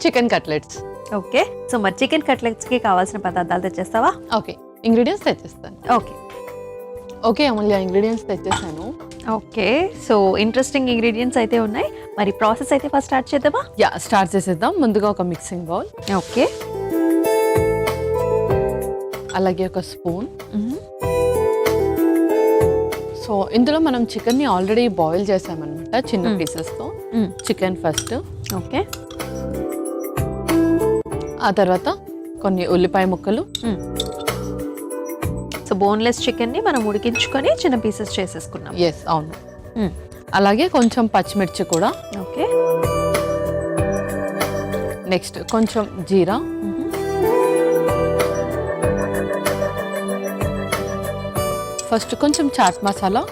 Chicken cutlets. Okay, so మరి chicken కట్లెట్స్కి కావాల్సిన పదార్థాలు తెచ్చేస్తావా? ఓకే, ఇంగ్రీడియంట్స్ తెచ్చేస్తాను. ఓకే ఓకే అమూల్య, ఇంగ్రీడియంట్స్ తెచ్చేసాను. ఓకే, సో ఇంట్రెస్టింగ్ ఇంగ్రీడియంట్స్ అయితే ఉన్నాయి. మరి ప్రాసెస్ అయితే ఫస్ట్ స్టార్ట్ చేద్దామా? యా, స్టార్ట్ చేసేద్దాం. ముందుగా ఒక మిక్సింగ్ బౌల్, ఓకే, అలాగే ఒక స్పూన్. సో ఇందులో మనం చికెన్ని ఆల్రెడీ బాయిల్ చేసామన్నమాట చిన్న పీసెస్తో. చికెన్ ఫస్ట్, ఓకే, ఆ తర్వాత కొన్ని ఉల్లిపాయ ముక్కలు. సో బోన్లెస్ చికెన్ని మనం ఉడికించుకొని చిన్న పీసెస్ చేసేసుకున్నాం. ఎస్, అవును. అలాగే కొంచెం పచ్చిమిర్చి కూడా. ఓకే, నెక్స్ట్ కొంచెం జీరా, ఫస్ట్ కొంచెం చాట్ మసాలా,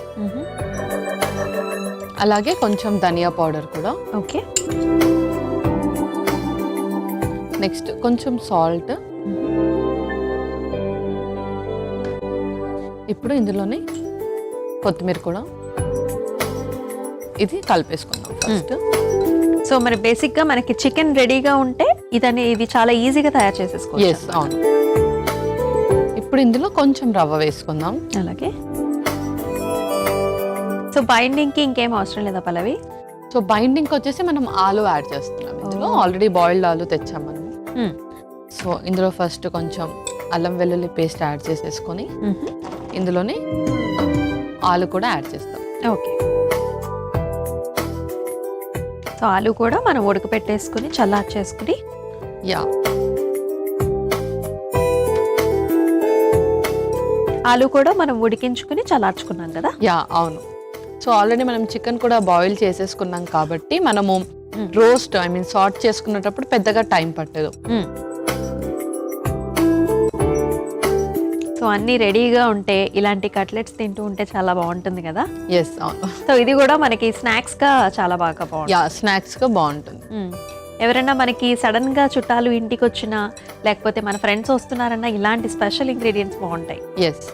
అలాగే కొంచెం ధనియా పౌడర్ కూడా. ఓకే, నెక్స్ట్ కొంచెం సాల్ట్. ఇప్పుడు ఇందులోనే కొత్తిమీర కూడా. ఇది కలిపేసుకుందాం ఫస్ట్. సో మరి బేసిక్గా మనకి చికెన్ రెడీగా ఉంటే ఇది చాలా ఈజీగా తయారు చేసేసుకోవచ్చు. ఎస్, అవును. ఇప్పుడు ఇందులో కొంచెం రవ్వ వేసుకుందాం. అలాగే, సో బైండింగ్కి ఇంకేం అవసరం లేదా పల్లవి? సో బైండింగ్కి వచ్చేసి మనం ఆలు యాడ్ చేస్తున్నాం ఇందులో. ఆల్రెడీ బాయిల్డ్ ఆలు తెచ్చాం మనం. సో ఇందులో ఫస్ట్ కొంచెం అల్లం వెల్లుల్లి పేస్ట్ యాడ్ చేసేసుకొని ఇందులోనే ఆలు కూడా యాడ్ చేస్తాం. ఓకే, సో ఆలు కూడా మనం ఉడకపెట్టేసుకుని చల్లార్చేసుకుని. యా, ఆలు కూడా మనం ఉడికించుకుని చల్లార్చుకున్నాం కదా. యా, అవును. సో ఆల్రెడీ మనం చికెన్ కూడా బాయిల్ చేసేసుకున్నాం కాబట్టి మనము రోస్ట్ సార్ట్ చేసుకునేటప్పుడు పెద్దగా టైం పట్టదు. సో అన్నీ రెడీగా ఉంటే ఇలాంటి కట్లెట్స్ తింటూ ఉంటే చాలా బాగుంటుంది కదా. ఎస్, అవును. సో ఇది కూడా మనకి స్నాక్స్గా చాలా బాగా బాగుంటుంది. యా, స్నాక్స్గా బాగుంటుంది. ఎవరైనా మనకి సడన్గా చుట్టాలు ఇంటికి వచ్చినా లేకపోతే మన ఫ్రెండ్స్ వస్తున్నారన్నా ఇలాంటి స్పెషల్ ఇంగ్రీడియంట్స్ బాగుంటాయి. ఎస్.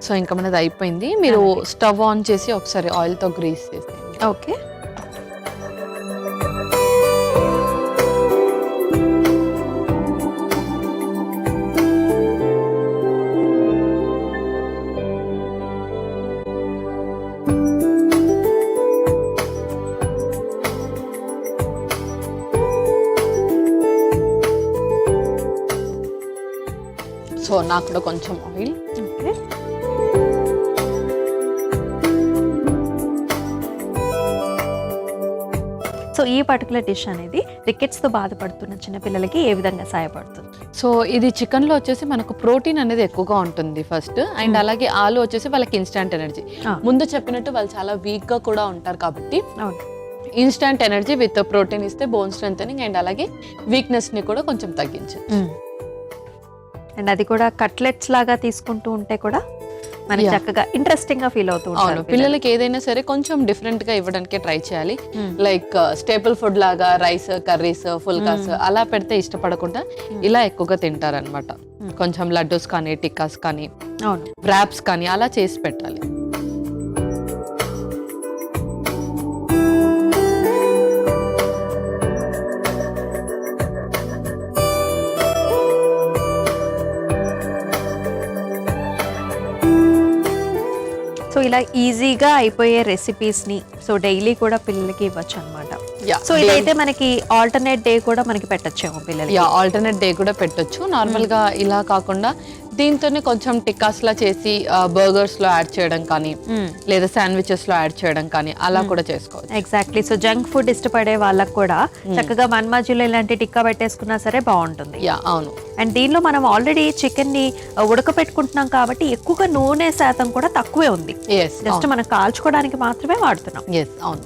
సో ఇంకా మనది అయిపోయింది. మీరు స్టవ్ ఆన్ చేసి ఒకసారి ఆయిల్తో గ్రీస్ చేసి. ఓకే, సో నాకు కూడా కొంచెం ఆయిల్. ఓకే, సో ఈ పర్టికులర్ డిష్ అనేది రికెట్స్తో బాధపడుతున్న చిన్నపిల్లలకి ఏ విధంగా సహాయపడుతుంది? సో ఇది చికెన్లో వచ్చేసి మనకు ప్రోటీన్ అనేది ఎక్కువగా ఉంటుంది ఫస్ట్. అండ్ అలాగే ఆలు వచ్చేసి వాళ్ళకి ఇన్స్టాంట్ ఎనర్జీ. ముందు చెప్పినట్టు వాళ్ళు చాలా వీక్గా కూడా ఉంటారు కాబట్టి ఇన్స్టాంట్ ఎనర్జీ విత్ ప్రోటీన్ ఇస్తే బోన్ స్ట్రెంథెనింగ్ అండ్ అలాగే వీక్నెస్ని కూడా కొంచెం తగ్గించచ్చు. అండ్ అది కూడా కట్లెట్స్ లాగా తీసుకుంటూ ఉంటే కూడా మనకి చక్కగా ఇంట్రెస్టింగ్ గా ఫీల్ అవుతూ ఉంటారు. పిల్లలకి ఏదైనా సరే కొంచెం డిఫరెంట్ గా ఇవ్వడానికి ట్రై చేయాలి. లైక్ స్టేపుల్ ఫుడ్ లాగా రైస్, కర్రీస్, ఫుల్కాస్ అలా పెడితే ఇష్టపడకుండా ఇలా ఎక్కువగా తింటారనమాట. కొంచెం లడ్డూస్ కానీ, టిక్కాస్ కానీ, వ్రాప్స్ కానీ అలా చేసి పెట్టాలి. సో ఇలా ఈజీగా అయిపోయే రెసిపీస్ని సో డైలీ కూడా పిల్లలకి ఇవ్వచ్చు అనమాట. సో ఇదైతే మనకి ఆల్టర్నేట్ డే కూడా మనకి పెట్టచ్చేమో పిల్లలకి. ఆల్టర్నేట్ డే కూడా పెట్టొచ్చు. నార్మల్ గా ఇలా కాకుండా దీంతోనే కొంచెం టిక్కాస్ లా చేసి బర్గర్స్ లో యాడ్ చేయడం కానీ, లేదా శాండ్విచెస్ లో యాడ్ చేయడం కానీ అలా కూడా చేసుకోవచ్చు. ఎగ్జాక్ట్లీ. సో జంక్ ఫుడ్ ఇష్టపడే వాళ్ళకి కూడా చక్కగా మన్మాజీలో ఇలాంటి టిక్కా పెట్టేసుకున్నా సరే బాగుంటుంది. అవును. అండ్ దీనిలో మనం ఆల్రెడీ చికెన్ ని ఉడకపెట్టుకుంటున్నాం కాబట్టి ఎక్కువగా నూనె శాతం కూడా తక్కువే ఉంది. జస్ట్ మనం కాల్చుకోవడానికి మాత్రమే వాడుతున్నాం. అవును.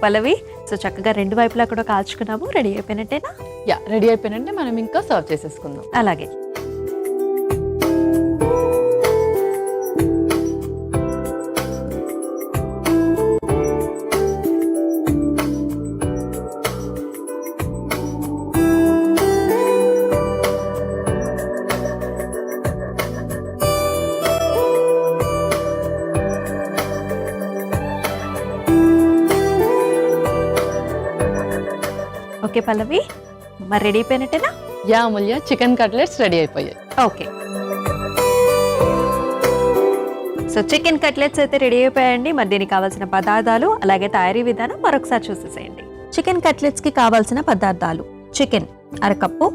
పల్లవి, సో చక్కగా రెండు వైపులా కూడా కాల్చుకున్నాము. రెడీ అయిపోయినట్టేనా? రెడీ అయిపోయినట్టే. మనం ఇంకా సర్వ్ చేసేసుకుందాం. అలాగే. ఓకే పల్లవి, మరి రెడీ అయిపోయినట్టేనా? యా అమూల్య, చికెన్ కట్లెట్స్ రెడీ అయిపోయాయి. ఓకే, సో చికెన్ కట్లెట్స్ అయితే రెడీ అయిపోయాయండి. మరి దీనికి కావాల్సిన పదార్థాలు అలాగే తయారీ విధానం మరొకసారి చూసేసేయండి. చికెన్ కట్లెట్స్ కి కావాల్సిన పదార్థాలు: చికెన్ అరకప్పు,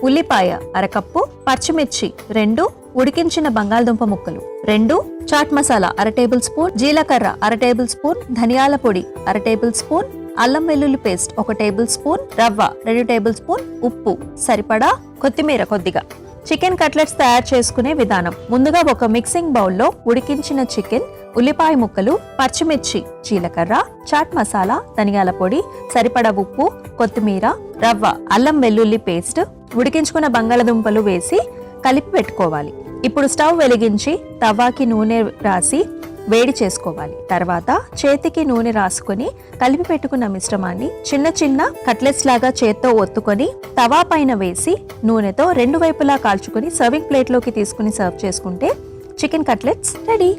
ఉల్లిపాయ అరకప్పు, పచ్చిమిర్చి 2, ఉడికించిన బంగాళదుంప ముక్కలు 2, చాట్ మసాలా 1 టేబుల్ స్పూన్, జీలకర్ర 1 టేబుల్ స్పూన్, ధనియాల పొడి 1 టేబుల్ స్పూన్, అల్లం వెల్లుల్లి పేస్ట్ 1 టేబుల్ స్పూన్, రవ్వ 2 టేబుల్ స్పూన్, ఉప్పు సరిపడా, కొత్తిమీర కొద్దిగా. చికెన్ కట్లెట్స్ తయారు చేసుకునే విధానం: ముందుగా ఒక మిక్సింగ్ బౌల్లో ఉడికించిన చికెన్, ఉల్లిపాయ ముక్కలు, పచ్చిమిర్చి, జీలకర్ర, చాట్ మసాలా, ధనియాల పొడి, సరిపడా ఉప్పు, కొత్తిమీర, రవ్వ, అల్లం వెల్లుల్లి పేస్ట్, ఉడికించుకున్న బంగాళదుంపలు వేసి కలిపి పెట్టుకోవాలి. ఇప్పుడు స్టవ్ వెలిగించి తవాకి నూనె రాసి వేడి చేసుకోవాలి. తర్వాత చేతికి నూనె రాసుకొని కలిపి పెట్టుకున్న మిశ్రమాన్ని చిన్న చిన్న కట్లెట్స్ లాగా చేత్తో ఒత్తుకొని తవా పైన వేసి నూనెతో 2 వైపులా కాల్చుకొని సర్వింగ్ ప్లేట్లోకి తీసుకుని సర్వ్ చేసుకుంటే చికెన్ కట్లెట్స్ రెడీ.